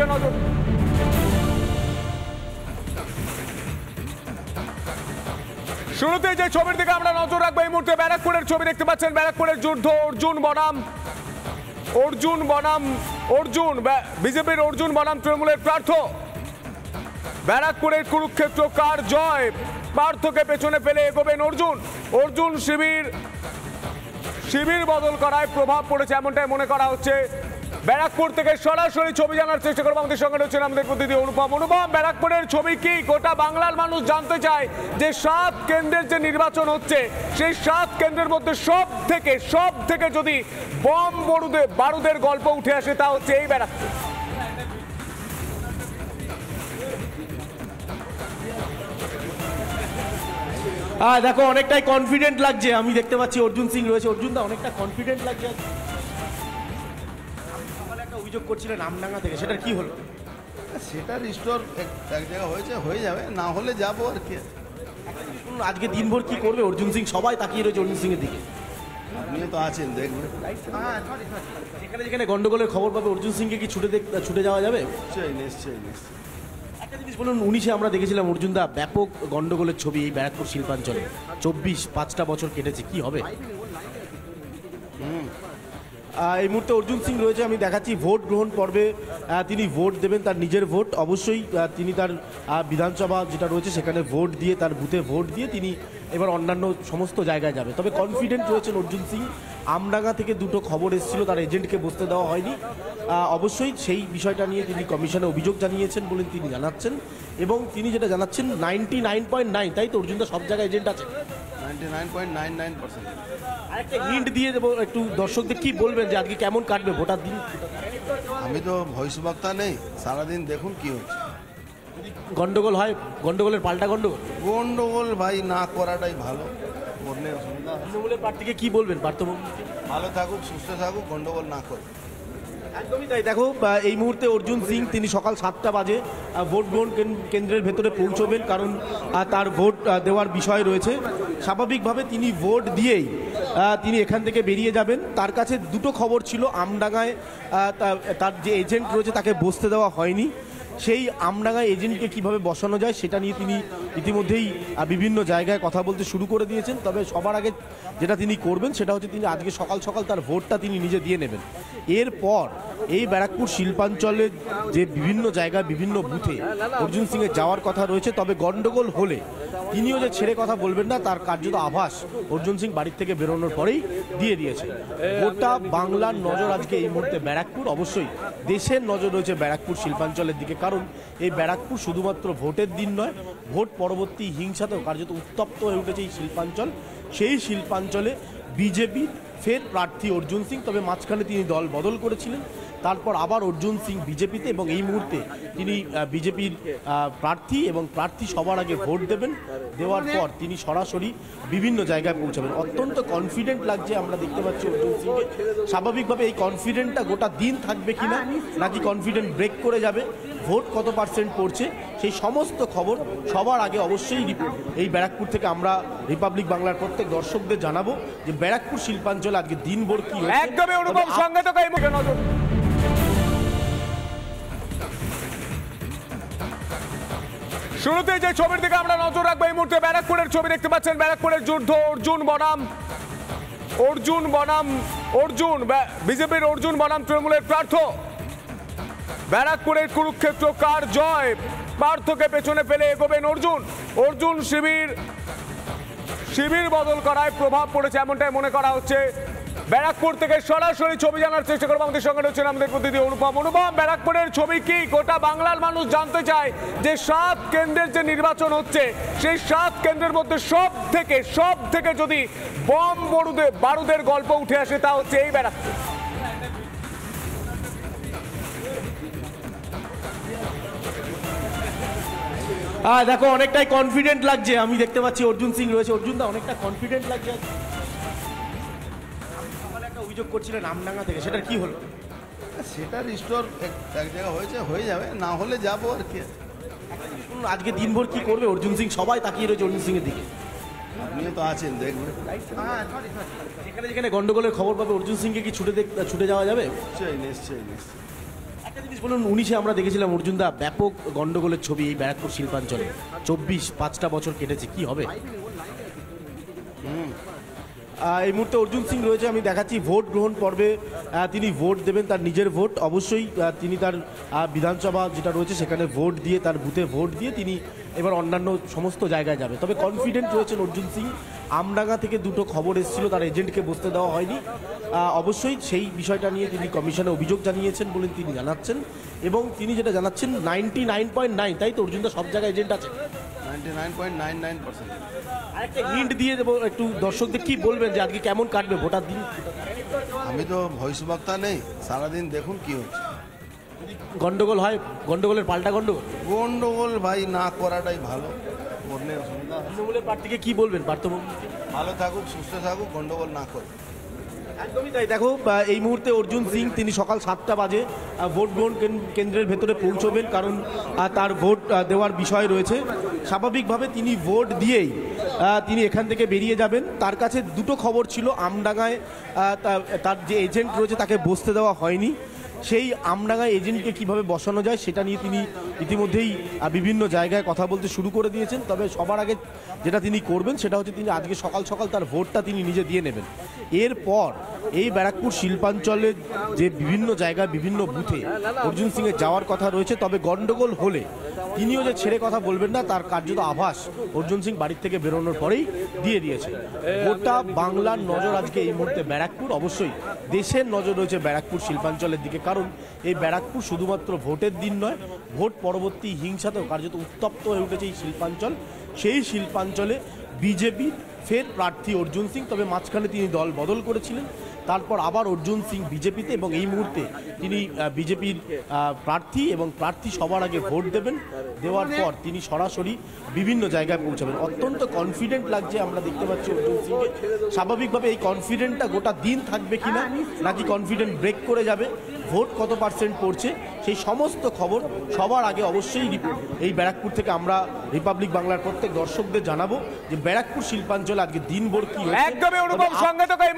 দিকে নজর। শুরুতে যে ছবির দিকে আমরা নজর রাখবো, এই মুহূর্তে ব্যারাকপুরের ছবি দেখতে পাচ্ছেন। ব্যারাকপুরের যুদ্ধ অর্জুন বিজেপির অর্জুন বনাম তৃণমূলের পার্থ। ব্যারাকপুরের কুরুক্ষেত্র কার জয়? পার্থকে পেছনে ফেলে এগোবেন অর্জুন। শিবির বদল করায় প্রভাব পড়েছে এমনটাই মনে করা হচ্ছে। ব্যারাকপুর থেকে সরাসরি ছবি জানার চেষ্টা করবো। আমাদের সঙ্গে রয়েছেন আমাদের প্রতিনিধি অনুপম। ব্যারাকপুরের ছবি কি? গোটা বাংলার মানুষ জানতে চায় যে 7 কেন্দ্রের যে নির্বাচন হচ্ছে, সেই 7 কেন্দ্রের মধ্যে সব থেকে যদি বম বারুদের গল্প উঠে আসে, তা হচ্ছে এই ব্যারাকপুর। দেখো, অনেকটাই কনফিডেন্ট লাগছে। আমি দেখতে পাচ্ছি অর্জুন সিং রয়েছে। অর্জুন দা, অনেকটা কনফিডেন্ট লাগছে। একটা অভিযোগ করছিলেন আমডাঙ্গা থেকে, সেটা কি হলো? সেটা রিস্টোর এক জায়গায় হয়ে যাবে, না হলে যাবো আর কি। আজকে দিনভর কি করবে অর্জুন সিং? সবাই তাকিয়ে রয়েছে অর্জুন সিং এর দিকে। আপনিও তো আছেন, দেখবেন। যেখানে গন্ডগোলের খবর পাবে অর্জুন সিংকে কি ছুটে যাওয়া যাবে? নিশ্চয়ই। একটা জিনিস বলুন, 19-এ আমরা দেখেছিলাম অর্জুন দা ব্যাপক গন্ডগোলের ছবি এই ব্যারাকপুর শিল্পাঞ্চলে। 5টা বছর কেটেছে, কি হবে? এই মুহূর্তে অর্জুন সিং রয়েছে। আমি দেখাচ্ছি ভোট গ্রহণ পর্বে তিনি ভোট দেবেন, তার নিজের ভোট। অবশ্যই তিনি তার বিধানসভা যেটা রয়েছে সেখানে ভোট দিয়ে, তার বুথে ভোট দিয়ে তিনি এবার অন্যান্য সমস্ত জায়গায় যাবে। তবে কনফিডেন্ট রয়েছেন অর্জুন সিং। আমডাঙ্গা থেকে 2টো খবর এসেছিল, তার এজেন্টকে বসতে দেওয়া হয়নি। অবশ্যই সেই বিষয়টা নিয়ে তিনি কমিশনে অভিযোগ জানিয়েছেন বলে তিনি জানাচ্ছেন। এবং তিনি যেটা জানাচ্ছেন 99.9, তাই তো অর্জুনদা, সব জায়গায় এজেন্ট আছে। 99.99%। আরেকটা হিন্ট দিয়ে দেবো একটু দর্শকদের, কি বলবেন যে আজকে কেমন কাটবে ভোটার দিন? আমি তো ভয়েস বক্তা নেই, সারাদিন দেখুন কি হচ্ছে। গন্ডগোল হয়, গন্ডগোলের পাল্টা গন্ডগোল ভাই না করাটাই ভালো। বললে অসুবিধা। তৃণমূলের প্রার্থীকে কি বলবেন? পার্থবাবু ভালো থাকুক, সুস্থ থাকুক, গন্ডগোল না করে। একদমই তাই। দেখো, এই মুহূর্তে অর্জুন সিং তিনি সকাল 7টা বাজে ভোট গ্রহণ কেন্দ্রের ভেতরে পৌঁছবেন, কারণ তার ভোট দেওয়ার বিষয় রয়েছে। স্বাভাবিকভাবে তিনি ভোট দিয়েই তিনি এখান থেকে বেরিয়ে যাবেন। তার কাছে 2টো খবর ছিল। আমডাঙ্গায় তার যে এজেন্ট রয়েছে তাকে বসতে দেওয়া হয়নি। সেই আমডাঙ্গা এজেন্টকে কিভাবে বসানো যায় সেটা নিয়ে তিনি ইতিমধ্যেই বিভিন্ন জায়গায় কথা বলতে শুরু করে দিয়েছেন। তবে সবার আগে যেটা তিনি করবেন সেটা হচ্ছে তিনি আজকে সকাল তার ভোটটা তিনি নিজে দিয়ে নেবেন। এরপর এই ব্যারাকপুর শিল্পাঞ্চলে যে বিভিন্ন জায়গায় বিভিন্ন বুথে অর্জুন সিংয়ের যাওয়ার কথা রয়েছে। তবে গন্ডগোল হলে তিনিও যে ছেড়ে কথা বলবেন না, তার কার্যত আভাস অর্জুন সিং বাড়ির থেকে বেরোনোর পরেই দিয়ে দিয়েছে। গোটা বাংলার নজর আজকে এই মুহূর্তে ব্যারাকপুর। অবশ্যই দেশের নজর রয়েছে ব্যারাকপুর শিল্পাঞ্চলের দিকে, কারণ এই ব্যারাকপুর শুধুমাত্র ভোটের দিন নয়, ভোট পরবর্তী হিংসাতেও কার্যত উত্তপ্ত হয়ে উঠেছে এই শিল্পাঞ্চল। সেই শিল্পাঞ্চলে বিজেপি ফের প্রার্থী অর্জুন সিং। তবে মাঝখানে তিনি দল বদল করেছিলেন, তারপর আবার অর্জুন সিং বিজেপিতে, এবং এই মুহূর্তে তিনি বিজেপির প্রার্থী, এবং প্রার্থী সবার আগে ভোট দেওয়ার পর তিনি সরাসরি বিভিন্ন জায়গায় পৌঁছাবেন। অত্যন্ত কনফিডেন্ট লাগছে আমরা দেখতে পাচ্ছি অর্জুন সিংকে। স্বাভাবিকভাবে এই কনফিডেন্টটা গোটা দিন থাকবে কিনা, নাকি কনফিডেন্ট ব্রেক করে যাবে, ভোট কত % পড়ছে, সেই সমস্ত খবর সবার আগে অবশ্যই এই ব্যারাকপুর থেকে আমরা রিপাবলিক বাংলার প্রত্যেক দর্শকদের জানাবো যে ব্যারাকপুর শিল্পাঞ্চলে আজকে দিনভর কি হচ্ছে। একদমই অনুপম, সঙ্গে তো নজর। শুরুতে যে ছবির দিকে আমরা নজর রাখবো, এই মুহূর্তে ব্যারাকপুরের ছবি দেখতে পাচ্ছেন। ব্যারাকপুরের যুদ্ধ বিজেপির অর্জুন বনাম তৃণমূলের পার্থ। ব্যারাকপুরের কুরুক্ষেত্র কার জয়? পার্থকে পেছনে ফেলে এগোবেন অর্জুন। শিবির বদল করায় প্রভাব পড়েছে এমনটাই মনে করা হচ্ছে। ব্যারাকপুর থেকে সরাসরি ছবি জানার চেষ্টা করবো। আমাদের সঙ্গে রয়েছেন আমাদের প্রতিনিধি অনুপম। ব্যারাকপুরের ছবি কি? গোটা বাংলার মানুষ জানতে চায় যে 7 কেন্দ্রের যে নির্বাচন হচ্ছে, সেই 7 কেন্দ্রের মধ্যে সব থেকে যদি বম বারুদের গল্প উঠে আসে, তা হচ্ছে এই ব্যারাকপুর। দেখো, অনেকটাই কনফিডেন্ট লাগছে। আমি দেখতে পাচ্ছি অর্জুন সিং রয়েছে। অর্জুন দা, অনেকটা কনফিডেন্ট লাগছে। একটা অভিযোগ করছিলেন আমডাঙ্গা থেকে, সেটা কি হলো? সেটা রিস্টোর এক জায়গায় হয়ে যাবে, না হলে যাবো আর কি। আজকে দিনভর কি করবে অর্জুন সিং? সবাই তাকিয়ে রয়েছে অর্জুন সিং এর দিকে। আপনিও তো আছেন, দেখবেন। যেখানে গন্ডগোলের খবর পাবে অর্জুন সিংকে কি ছুটে যাওয়া যাবে? নিশ্চয়ই। একটা জিনিস বলুন 19-এ আমরা দেখেছিলাম অর্জুনদা ব্যাপক গন্ডগোলের ছবি এই ব্যারাকপুর শিল্পাঞ্চলে। 5টা বছর কেটেছে, কি হবে? এই মুহূর্তে অর্জুন সিং রয়েছে, আমি দেখাচ্ছি ভোট গ্রহণ পর্বে তিনি ভোট দেবেন, তার নিজের ভোট। অবশ্যই তিনি তার বিধানসভা যেটা রয়েছে সেখানে ভোট দিয়ে, তার বুথে ভোট দিয়ে তিনি এবার অন্যান্য সমস্ত জায়গায় যাবে। তবে কনফিডেন্ট রয়েছেন অর্জুন সিং। আমডাঙ্গা থেকে দুটো খবর এসেছিল, তার এজেন্টকে বসতে দেওয়া হয়নি। অবশ্যই সেই বিষয়টা নিয়ে তিনি কমিশনে অভিযোগ জানিয়েছেন বলে তিনি জানাচ্ছেন, এবং তিনি যেটা জানাচ্ছেন 99.9, তাই তো অর্জুনদা সব জায়গায় এজেন্ট আছে। 99.99%। আরেকটা হিন্ট দিয়ে দেবো একটু দর্শকদের, কি বলবেন যে আজকে কেমন কাটবে ভোটার দিন? আমি তো ভবিষ্য বক্তা নেই, সারাদিন দেখুন কি হচ্ছে। গন্ডগোল হয়, গন্ডগোলের পাল্টা গন্ডগোল। গন্ডগোল ভাই না করাটাই ভালো, করলে অসুবিধা হয়। তৃণমূলের প্রার্থীকে কি বলবেন পার্থভূমি? ভালো থাকুক, সুস্থ থাকুক, গন্ডগোল না করে। একদমই তাই। দেখো এই মুহূর্তে অর্জুন সিং তিনি সকাল 7টা বাজে ভোট গ্রহণ কেন্দ্রের ভেতরে পৌঁছবেন, কারণ তার ভোট দেওয়ার বিষয় রয়েছে। স্বাভাবিকভাবে তিনি ভোট দিয়েই তিনি এখান থেকে বেরিয়ে যাবেন। তার কাছে দুটো খবর ছিল, আমডাঙ্গায় তার যে এজেন্ট রয়েছে তাকে বসতে দেওয়া হয়নি। সেই আমডাঙ্গায় এজেন্টকে কিভাবে বসানো যায় সেটা নিয়ে তিনি ইতিমধ্যেই বিভিন্ন জায়গায় কথা বলতে শুরু করে দিয়েছেন। তবে সবার আগে যেটা তিনি করবেন সেটা হচ্ছে তিনি আজকে সকাল সকাল তার ভোটটা তিনি নিজে দিয়ে নেবেন। এরপর এই ব্যারাকপুর শিল্পাঞ্চলের যে বিভিন্ন জায়গায় বিভিন্ন বুথে অর্জুন সিংয়ের যাওয়ার কথা রয়েছে। তবে গন্ডগোল হলে তিনিও যে ছেড়ে কথা বলবেন না তার কার্যত আভাস অর্জুন সিং বাড়ির থেকে বেরোনোর পরেই দিয়ে দিয়েছে। গোটা বাংলার নজর আজকে এই মুহূর্তে ব্যারাকপুর, অবশ্যই দেশের নজর রয়েছে ব্যারাকপুর শিল্পাঞ্চলের দিকে। কারণ এই ব্যারাকপুর শুধুমাত্র ভোটের দিন নয়, ভোট পরবর্তী হিংসাতেও কার্যত উত্তপ্ত হয়ে উঠেছে এই শিল্পাঞ্চল। সেই শিল্পাঞ্চলে বিজেপি ফের প্রার্থী অর্জুন সিং, তবে মাঝখানে তিনি দল বদল করেছিলেন, তারপর আবার অর্জুন সিং বিজেপিতে, এবং এই মুহূর্তে তিনি বিজেপির প্রার্থী, এবং প্রার্থী সবার আগে ভোট দেবেন। দেওয়ার পর তিনি সরাসরি বিভিন্ন জায়গায় পৌঁছাবেন। অত্যন্ত কনফিডেন্ট লাগছে আমরা দেখতে পাচ্ছি অর্জুন সিংকে। স্বাভাবিকভাবে এই কনফিডেন্টটা গোটা দিন থাকবে কিনা, নাকি কনফিডেন্ট ব্রেক করে যাবে, ভোট কত পার্সেন্ট পড়ছে সেই সমস্ত খবর সবার আগে অবশ্যই এই ব্যারাকপুর থেকে আমরা রিপাবলিক বাংলার প্রত্যেক দর্শকদের জানাবো যে ব্যারাকপুর শিল্পাঞ্চল আজকে দিনভর কি হয়েছে। একদমই অনুপম, সঙ্গে থাকো এই